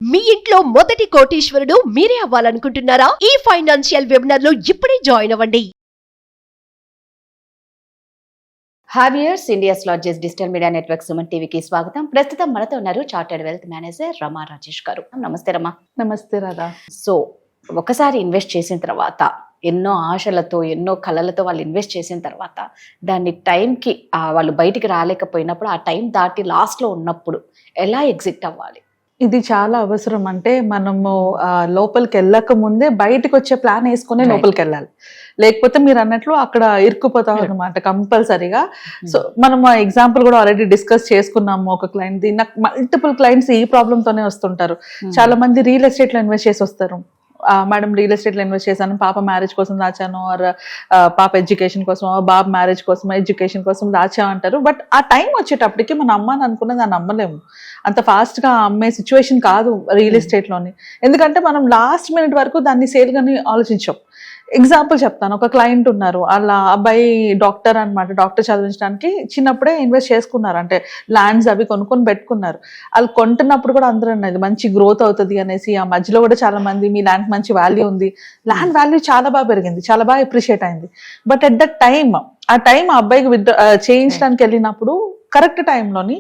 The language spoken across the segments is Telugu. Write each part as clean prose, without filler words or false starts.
మీ ఇంట్లో మొదటి కోటీశ్వరుడు మీరే అవ్వాలనుకుంటున్నారా? ఈ ఫైనాన్షియల్ వెబినార్ లో ఇప్పుడే జాయిన్ అవ్వండి. హావియర్స్ India's largest digital media network Suman టీవీకి స్వాగతం. ప్రస్తుతం మనతో ఉన్నారు chartered wealth manager Rama Rajesh garu. నమస్తే రమా. నమస్తే రాధా. సో ఒకసారి ఇన్వెస్ట్ చేసిన తర్వాత ఎన్నో ఆశలతో ఎన్నో కళలతో వాళ్ళు ఇన్వెస్ట్ చేసిన తర్వాత దాన్ని టైంకి వాళ్ళు బయటికి రాలేకపోయినప్పుడు ఆ టైం దాటి లాస్ట్లో ఉన్నప్పుడు ఎలా ఎగ్జిట్ అవ్వాలి? ఇది చాలా అవసరం. అంటే మనము లోపలికి వెళ్ళక ముందే బయటకు వచ్చే ప్లాన్ వేసుకునే లోపలికి వెళ్ళాలి. లేకపోతే మీరు అన్నట్లు అక్కడ ఇరుక్కుపోతాం అనమాట కంపల్సరీగా. సో మనం ఎగ్జాంపుల్ కూడా ఆల్రెడీ డిస్కస్ చేసుకున్నాము. ఒక క్లయింట్, నాకు మల్టిపుల్ క్లయింట్స్ ఈ ప్రాబ్లమ్ తోనే వస్తుంటారు. చాలా మంది రియల్ ఎస్టేట్ లో ఇన్వెస్ట్ చేసి వస్తారు. మేడం రియల్ ఎస్టేట్ లో ఇన్వెస్ట్ చేశాను, పాప మ్యారేజ్ కోసం దాచాను, ఆర్ పాప ఎడ్యుకేషన్ కోసం, బాబు మ్యారేజ్ కోసం ఎడ్యుకేషన్ కోసం దాచా అంటారు. బట్ ఆ టైం వచ్చేటప్పటికి మనం అమ్మాని అనుకున్నది దాన్ని అమ్మలేము. అంత ఫాస్ట్ గా అమ్మే సిచ్యువేషన్ కాదు రియల్ ఎస్టేట్ లోని. ఎందుకంటే మనం లాస్ట్ మినిట్ వరకు దాన్ని సేల్ గాని ఆలోచించాం. ఎగ్జాంపుల్ చెప్తాను. ఒక క్లయింట్ ఉన్నారు, వాళ్ళ అబ్బాయి డాక్టర్ అనమాట. డాక్టర్ చదివించడానికి చిన్నప్పుడే ఇన్వెస్ట్ చేసుకున్నారు. అంటే ల్యాండ్స్ అవి కొనుక్కొని పెట్టుకున్నారు. వాళ్ళు కొంటున్నప్పుడు కూడా అందరూ అన్నది మంచి గ్రోత్ అవుతుంది అనేసి. ఆ మధ్యలో కూడా చాలా మంది మీ ల్యాండ్ మంచి వాల్యూ ఉంది, ల్యాండ్ వాల్యూ చాలా బాగా పెరిగింది, చాలా బాగా అప్రిషియేట్ అయింది. బట్ ఎట్ ద టైమ్ ఆ అబ్బాయికి చేయించడానికి వెళ్ళినప్పుడు కరెక్ట్ టైంలోని,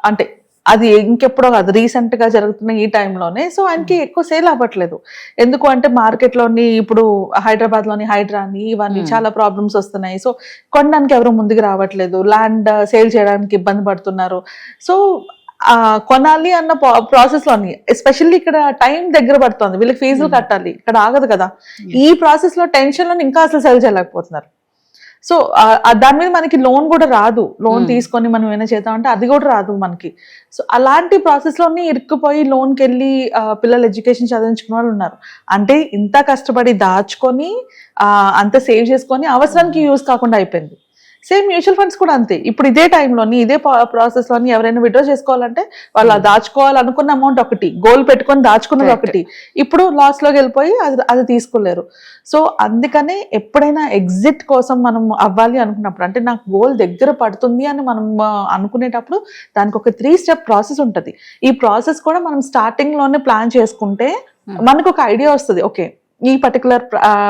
అంటే అది ఇంకెప్పుడో కాదు, రీసెంట్ గా జరుగుతున్న ఈ టైంలోనే. సో ఆయనకి ఎక్కువ సేల్ అవ్వట్లేదు. ఎందుకు అంటే మార్కెట్ లోని ఇప్పుడు హైదరాబాద్ లోని హైడ్రాని ఇవన్నీ చాలా ప్రాబ్లమ్స్ వస్తున్నాయి. సో కొనడానికి ఎవరు ముందుకు రావట్లేదు, ల్యాండ్ సేల్ చేయడానికి ఇబ్బంది పడుతున్నారు. సో కొనాలి అన్న ప్రాసెస్ లోని, ఎస్పెషల్లీ ఇక్కడ టైం దగ్గర పడుతుంది, వీళ్ళకి ఫీజులు కట్టాలి, ఇక్కడ ఆగదు కదా. ఈ ప్రాసెస్ లో టెన్షన్ లో ఇంకా అసలు సేల్ చేయలేకపోతున్నారు. సో దాని మీద మనకి లోన్ కూడా రాదు. లోన్ తీసుకొని మనం ఏమైనా చేద్దాం అంటే అది కూడా రాదు మనకి. సో అలాంటి ప్రాసెస్ లోనే ఇరుక్కుపోయి లోన్కి వెళ్ళి పిల్లలు ఎడ్యుకేషన్ చదివించుకున్న వాళ్ళు ఉన్నారు. అంటే ఇంత కష్టపడి దాచుకొని అంత సేవ్ చేసుకొని అవసరానికి యూజ్ కాకుండా అయిపోయింది. సేమ్ మ్యూచువల్ ఫండ్స్ కూడా అంతే. ఇప్పుడు ఇదే టైంలోని ఇదే ప్రాసెస్ లోని ఎవరైనా విత్డ్రా చేసుకోవాలంటే వాళ్ళు దాచుకోవాలనుకున్న అమౌంట్ ఒకటి, గోల్ పెట్టుకొని దాచుకున్నది ఒకటి, ఇప్పుడు లాస్ లోకి వెళ్ళిపోయి అది తీసుకోలేరు. సో అందుకనే ఎప్పుడైనా ఎగ్జిట్ కోసం మనం అవ్వాలి అనుకున్నప్పుడు, అంటే నాకు గోల్ దగ్గర పడుతుంది అని మనం అనుకునేటప్పుడు దానికి ఒక 3 స్టెప్ ప్రాసెస్ ఉంటుంది. ఈ ప్రాసెస్ కూడా మనం స్టార్టింగ్ లోనే ప్లాన్ చేసుకుంటే మనకు ఒక ఐడియా వస్తుంది. ఓకే, ఈ పర్టికులర్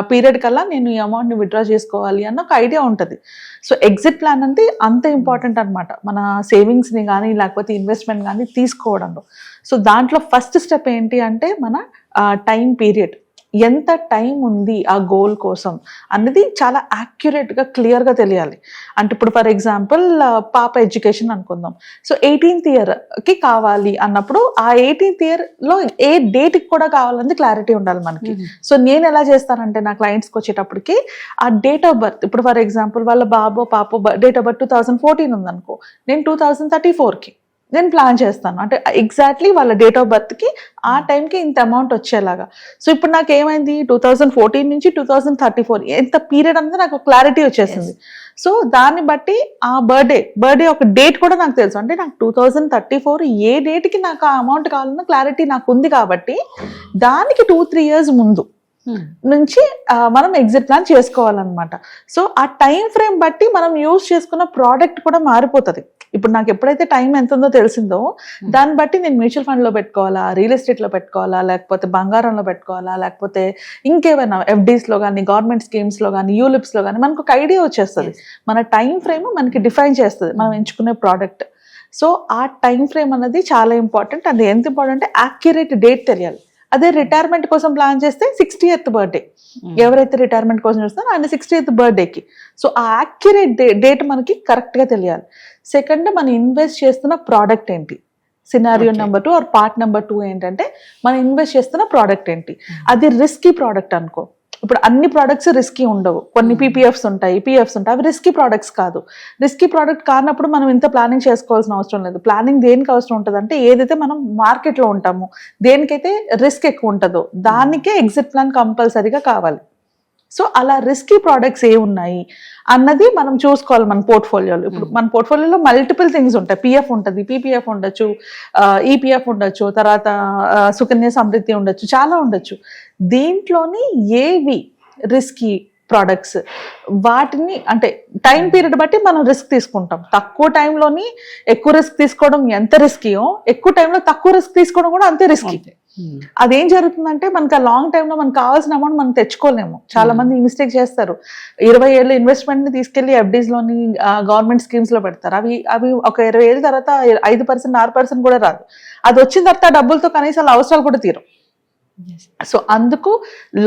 పీరియడ్ కల్లా నేను ఈ అమౌంట్ ని విత్డ్రా చేసుకోవాలి అన్న ఒక ఐడియా ఉంటుంది. సో ఎగ్జిట్ ప్లాన్ అంటే అంత ఇంపార్టెంట్ అనమాట మన సేవింగ్స్ ని కానీ లేకపోతే ఇన్వెస్ట్మెంట్ కానీ తీసుకోవడంలో. సో దాంట్లో ఫస్ట్ స్టెప్ ఏంటి అంటే మన టైం పీరియడ్, ఎంత టైం ఉంది ఆ గోల్ కోసం అన్నది చాలా యాక్యురేట్ గా క్లియర్ గా తెలియాలి. అంటే ఇప్పుడు ఫర్ ఎగ్జాంపుల్ పాప ఎడ్యుకేషన్ అనుకుందాం. సో 18th year కి కావాలి అన్నప్పుడు ఆ 18th year లో ఏ డేట్ కి కూడా కావాలన్నది క్లారిటీ ఉండాలి మనకి. సో నేను ఎలా చేస్తానంటే నా క్లయింట్స్కి వచ్చేటప్పటికి ఆ డేట్ ఆఫ్ బర్త్, ఇప్పుడు ఫర్ ఎగ్జాంపుల్ వాళ్ళ బాబు పాప డేట్ ఆఫ్ బర్త్ 2014 ఉందనుకో, నేను 2034కి నేను ప్లాన్ చేస్తాను. అంటే ఎగ్జాక్ట్లీ వాళ్ళ డేట్ ఆఫ్ బర్త్ కి ఆ టైంకి ఇంత అమౌంట్ వచ్చేలాగా. సో ఇప్పుడు నాకు ఏమైంది, 2014 నుంచి 2034 ఎంత పీరియడ్ అనేది నాకు క్లారిటీ వచ్చేసింది. సో దాన్ని బట్టి ఆ బర్త్డే ఒక డేట్ కూడా నాకు తెలుసు. అంటే నాకు 2034 ఏ డేట్కి నాకు ఆ అమౌంట్ కావాలన్న క్లారిటీ నాకు ఉంది. కాబట్టి దానికి 2-3 years ముందు నుంచి మనం ఎగ్జిట్ ప్లాన్ చేసుకోవాలన్నమాట. సో ఆ టైం ఫ్రేమ్ బట్టి మనం యూజ్ చేసుకున్న ప్రోడక్ట్ కూడా మారిపోతుంది. ఇప్పుడు నాకు ఎప్పుడైతే టైం ఎంత ఉందో తెలిసిందో దాన్ని బట్టి నేను మ్యూచువల్ ఫండ్ లో పెట్టుకోవాలా, రియల్ ఎస్టేట్ లో పెట్టుకోవాలా, లేకపోతే బంగారంలో పెట్టుకోవాలా, లేకపోతే ఇంకేమైనా ఎఫ్డీస్ లో కానీ గవర్నమెంట్ స్కీమ్స్ లో కానీ యూలిప్స్ లో కానీ మనకు ఒక ఐడియా వచ్చేస్తుంది. మన టైం ఫ్రేమ్ మనకి డిఫైన్ చేస్తుంది మనం ఎంచుకునే ప్రోడక్ట్. సో ఆ టైం ఫ్రేమ్ అనేది చాలా ఇంపార్టెంట్. అది ఎంత ఇంపార్టెంట్ అంటే యాక్యురేట్ డేట్ తెలియాలి. అదే రిటైర్మెంట్ కోసం ప్లాన్ చేస్తే 60th బర్త్డే, ఎవరైతే రిటైర్మెంట్ కోసం చూస్తారో ఆయన 60th బర్త్డేకి. సో ఆ యాక్యురేట్ డేట్ మనకి కరెక్ట్ గా తెలియాలి. సెకండ్, మనం ఇన్వెస్ట్ చేస్తున్న ప్రోడక్ట్ ఏంటి, scenario number 2 or part number 2 ఏంటంటే మనం ఇన్వెస్ట్ చేస్తున్న ప్రోడక్ట్ ఏంటి. అది రిస్కీ ప్రోడక్ట్ అనుకో, ఇప్పుడు అన్ని ప్రోడక్ట్స్ రిస్కీ ఉండవు, కొన్ని పీపీఎఫ్స్ ఉంటాయి, పిఎఫ్స్ ఉంటాయి, అవి రిస్కీ ప్రోడక్ట్స్ కాదు. రిస్కీ ప్రోడక్ట్ కానప్పుడు మనం ఇంత ప్లానింగ్ చేసుకోవాల్సిన అవసరం లేదు. ప్లానింగ్ దేనికి అవసరం ఉంటుంది అంటే ఏదైతే మనం మార్కెట్లో ఉంటామో, దేనికైతే రిస్క్ ఎక్కువ ఉంటుందో దానికే ఎగ్జిట్ ప్లాన్ కంపల్సరీగా కావాలి. సో అలా రిస్కీ ప్రోడక్ట్స్ ఏ ఉన్నాయి అన్నది మనం చూసుకోవాలి మన పోర్ట్ఫోలియోలో. ఇప్పుడు మన పోర్ట్ఫోలియోలో మల్టిపుల్ థింగ్స్ ఉంటాయి. పిఎఫ్ ఉంటుంది, పీపీఎఫ్ ఉండొచ్చు, ఈపీఎఫ్ ఉండొచ్చు, తర్వాత సుకన్య సమృద్ధి ఉండొచ్చు, చాలా ఉండొచ్చు. దీంట్లోని ఏవి రిస్కీ ప్రొడక్ట్స్ వాటిని అంటే టైం పీరియడ్ బట్టి మనం రిస్క్ తీసుకుంటాం. తక్కువ టైంలోని ఎక్కువ రిస్క్ తీసుకోవడం ఎంత రిస్కీయో, ఎక్కువ టైంలో తక్కువ రిస్క్ తీసుకోవడం కూడా అంతే రిస్కీ. అదేం జరుగుతుందంటే మనకి ఆ లాంగ్ టైమ్ లో మనకు కావాల్సిన అమౌంట్ మనం తెచ్చుకోలేము. చాలా మంది మిస్టేక్ చేస్తారు. 20 ఏళ్ళు ఇన్వెస్ట్మెంట్ ని తీసుకెళ్లి FDs లోని గవర్నమెంట్ స్కీమ్స్ లో పెడతారు. అవి ఒక 20 ఏళ్ళ తర్వాత 5%, 6% కూడా రాదు. అది వచ్చిన తర్వాత డబ్బులతో కనీసం వాళ్ళ అవసరాలు కూడా తీరు. సో అందుకు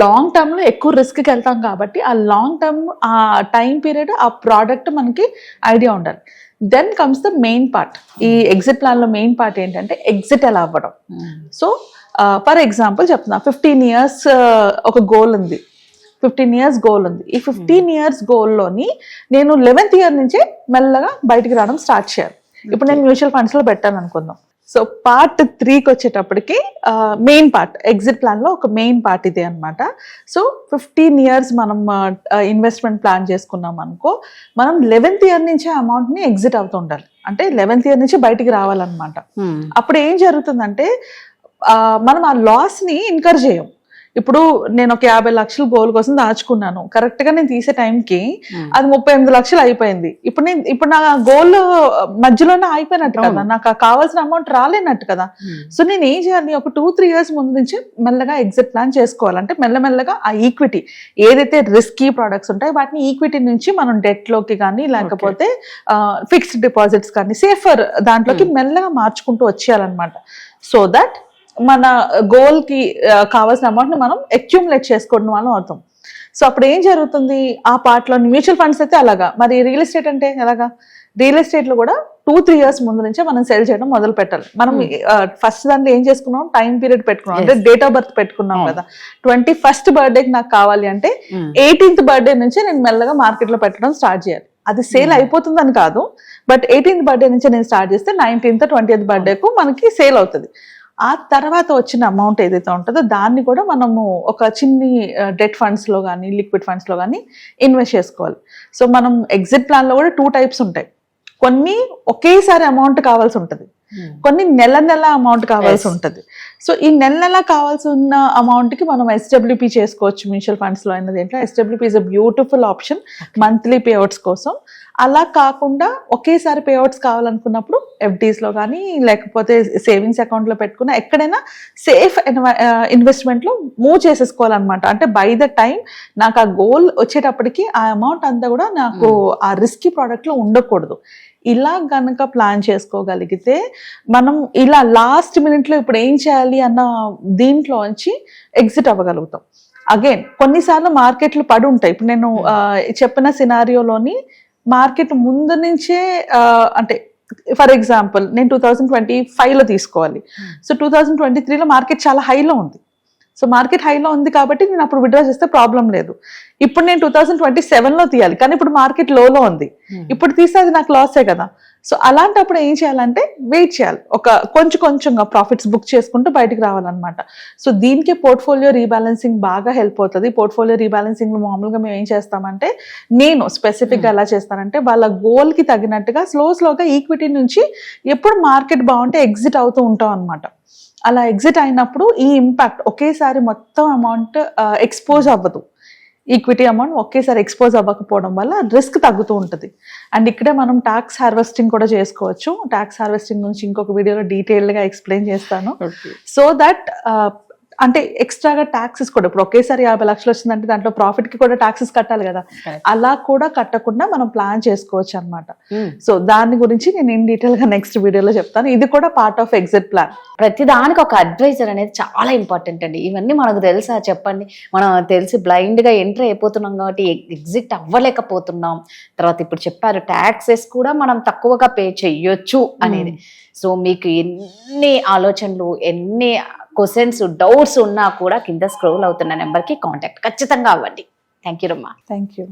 లాంగ్ టర్మ్ లో ఎక్కువ రిస్క్ కి వెళ్తాం కాబట్టి ఆ లాంగ్ టర్మ్ ఆ టైం పీరియడ్ ఆ ప్రోడక్ట్ మనకి ఐడియా ఉండాలి. Then comes the main part. ఈ ఎగ్జిట్ ప్లాన్ లో మెయిన్ పార్ట్ ఏంటంటే ఎగ్జిట్ ఎలా అవ్వడం. సో ఫర్ ఎగ్జాంపుల్ చెప్తున్నా, 15 years ఒక గోల్ ఉంది, 15 years గోల్ ఉంది. ఈ 15 years గోల్లోని నేను 11th year నుంచే మెల్లగా బయటికి రావడం స్టార్ట్ చేయాలి. ఇప్పుడు నేను మ్యూచువల్ ఫండ్స్ లో పెట్టాను అనుకుందాం. సో పార్ట్ 3కి వచ్చేటప్పటికి మెయిన్ పార్ట్, ఎగ్జిట్ ప్లాన్ లో ఒక మెయిన్ పార్ట్ ఇదే అనమాట. సో 15 years మనం ఇన్వెస్ట్మెంట్ ప్లాన్ చేసుకున్నాం అనుకో, మనం 11th year నుంచే అమౌంట్ ని ఎగ్జిట్ అవుతూ ఉండాలి. అంటే 11th year నుంచి బయటికి రావాలన్నమాట. అప్పుడు ఏం జరుగుతుందంటే మనం ఆ లాస్ ని ఇన్కర్ చేయం. ఇప్పుడు నేను ఒక 50 లక్షలు గోల్ కోసం దాచుకున్నాను, కరెక్ట్ గా నేను తీసే టైంకి అది 38 లక్షలు అయిపోయింది. ఇప్పుడు నా గోల్ మధ్యలోనే అయిపోయినట్టు కదా, నాకు కావాల్సిన అమౌంట్ రాలేనట్టు కదా. సో నేను ఏం చేయాలి, ఒక 2-3 years ముందు నుంచి మెల్లగా ఎగ్జిట్ ప్లాన్ చేసుకోవాలంటే మెల్లమెల్లగా ఆ ఈక్విటీ ఏదైతే రిస్కీ ప్రొడక్ట్స్ ఉంటాయో వాటిని ఈక్విటీ నుంచి మనం డెట్ లోకి కానీ లేకపోతే ఫిక్స్డ్ డిపాజిట్స్ కానీ సేఫర్ దాంట్లోకి మెల్లగా మార్చుకుంటూ వచ్చేయాలన్నమాట. సో దట్ మన గోల్ కి కావాల్సిన అమౌంట్ ని మనం అక్యూములేట్ చేసుకోవడం వల్ల అవుతాం. సో అప్పుడు ఏం జరుగుతుంది, ఆ పార్ట్ లో మ్యూచువల్ ఫండ్స్ అయితే అలాగా, మరి రియల్ ఎస్టేట్ అంటే ఎలాగా, రియల్ ఎస్టేట్ లో కూడా 2-3 years ముందు నుంచే మనం సెల్ చేయడం మొదలు పెట్టాలి. మనం ఫస్ట్ దాంట్లో ఏం చేసుకున్నాం, టైం పీరియడ్ పెట్టుకున్నాం, అంటే డేట్ ఆఫ్ బర్త్ పెట్టుకున్నాం కదా. 21st బర్త్డేకి నాకు కావాలి అంటే 18th బర్త్డే నుంచే నేను మెల్లగా మార్కెట్ లో పెట్టడం స్టార్ట్ చేయాలి. అది సేల్ అయిపోతుందని కాదు, బట్ 18th బర్త్డే నుంచి నేను స్టార్ట్ చేస్తే 19th, 20th బర్త్డేకు మనకి సేల్ అవుతుంది. ఆ తర్వాత వచ్చిన అమౌంట్ ఏదైతే ఉంటుందో దాన్ని కూడా మనము ఒక చిన్ని డెట్ ఫండ్స్ లో కానీ లిక్విడ్ ఫండ్స్ లో కానీ ఇన్వెస్ట్ చేసుకోవాలి. సో మనం ఎగ్జిట్ ప్లాన్ లో కూడా 2 types ఉంటాయి. కొన్ని ఒకేసారి అమౌంట్ కావాల్సి ఉంటుంది, కొన్ని నెల అమౌంట్ కావాల్సి ఉంటుంది. సో ఈ నెల కావాల్సిన అమౌంట్ కి మనం SWP చేసుకోవచ్చు మ్యూచువల్ ఫండ్స్ లో అయినది. ఏంటంటే SWP is a beautiful option monthly payouts కోసం. అలా కాకుండా ఒకేసారి పేఅవుట్స్ కావాలనుకున్నప్పుడు FDs లో కానీ లేకపోతే సేవింగ్స్ అకౌంట్ లో పెట్టుకున్న ఎక్కడైనా సేఫ్ ఇన్వెస్ట్మెంట్ లో మూవ్ చేసేసుకోవాలన్నమాట. అంటే బై ద టైం నాకు ఆ గోల్ వచ్చేటప్పటికి ఆ అమౌంట్ అంతా కూడా నాకు ఆ రిస్కీ ప్రోడక్ట్ లో ఉండకూడదు. ఇలా గనక ప్లాన్ చేసుకోగలిగితే మనం ఇలా లాస్ట్ మినిట్ లో ఇప్పుడు ఏం చేయాలి అన్న దీంట్లోంచి ఎగ్జిట్ అవ్వగలుగుతాం. అగైన్ కొన్నిసార్లు మార్కెట్లు పడి ఉంటాయి. ఇప్పుడు నేను చెప్పిన సినారియోలోని మార్కెట్ ముందు నుంచే అంటే ఫర్ ఎగ్జాంపుల్ నేను 2025లో తీసుకోవాలి. సో 2023లో మార్కెట్ చాలా హైలో ఉంది. సో మార్కెట్ హైలో ఉంది కాబట్టి నేను అప్పుడు విత్డ్రా చేస్తే ప్రాబ్లం లేదు. ఇప్పుడు నేను 2027లో తీయాలి, కానీ ఇప్పుడు మార్కెట్ లోలో ఉంది, ఇప్పుడు తీస్తే అది నాకు లాసే కదా. సో అలాంటప్పుడు ఏం చేయాలంటే వెయిట్ చేయాలి, ఒక కొంచెంగా ప్రాఫిట్స్ బుక్ చేసుకుంటూ బయటికి రావాలన్నమాట. సో దీనికి పోర్ట్ఫోలియో రీబ్యాలెన్సింగ్ బాగా హెల్ప్ అవుతుంది. పోర్ట్ఫోలియో రీబ్యాలెన్సింగ్ లో మామూలుగా మేము ఏం చేస్తామంటే, నేను స్పెసిఫిక్గా ఎలా చేస్తానంటే వాళ్ళ గోల్కి తగినట్టుగా స్లోగా ఈక్విటీ నుంచి ఎప్పుడు మార్కెట్ బాగుంటే ఎగ్జిట్ అవుతూ ఉంటాం అనమాట. అలా ఎగ్జిట్ అయినప్పుడు ఈ ఇంపాక్ట్ ఒకేసారి మొత్తం అమౌంట్ ఎక్స్పోజ్ అవ్వదు. ఈక్విటీ అమౌంట్ ఒకేసారి ఎక్స్పోజ్ అవ్వకపోవడం వల్ల రిస్క్ తగ్గుతూ ఉంటుంది. అండ్ ఇక్కడే మనం ట్యాక్స్ హార్వెస్టింగ్ కూడా చేసుకోవచ్చు. ట్యాక్స్ హార్వెస్టింగ్ గురించి ఇంకొక వీడియోలో డీటెయిల్డ్గా ఎక్స్ప్లెయిన్ చేస్తాను. సో దట్ అంటే ఎక్స్ట్రాగా ట్యాక్సెస్ కూడా, ఇప్పుడు ఒకేసారి 50 లక్షలు వచ్చిందంటే దాంట్లో ప్రాఫిట్ కి కూడా ట్యాక్సెస్ కట్టాలి కదా, అలా కూడా కట్టకుండా మనం ప్లాన్ చేసుకోవచ్చు అనమాట. సో దాని గురించి నేను ఇన్ డీటెయిల్ గా నెక్స్ట్ వీడియోలో చెప్తాను. ఇది కూడా పార్ట్ ఆఫ్ ఎగ్జిట్ ప్లాన్. ప్రతి దానికి ఒక అడ్వైజర్ అనేది చాలా ఇంపార్టెంట్ అండి. ఇవన్నీ మనకు తెలుసా చెప్పండి? మనం తెలిసి బ్లైండ్ గా ఎంటర్ అయిపోతున్నాం కాబట్టి ఎగ్జిట్ అవ్వలేకపోతున్నాం. తర్వాత ఇప్పుడు చెప్పారు ట్యాక్సెస్ కూడా మనం తక్కువగా పే చెయ్యొచ్చు అనేది. సో మీకు ఎన్ని ఆలోచనలు, ఎన్ని క్వశ్చన్స్, డౌట్స్ ఉన్నా కూడా కింద స్క్రోల్ అవుతున్న నెంబర్కి కాంటాక్ట్ ఖచ్చితంగా అవ్వండి. Thank you Rama. Thank you.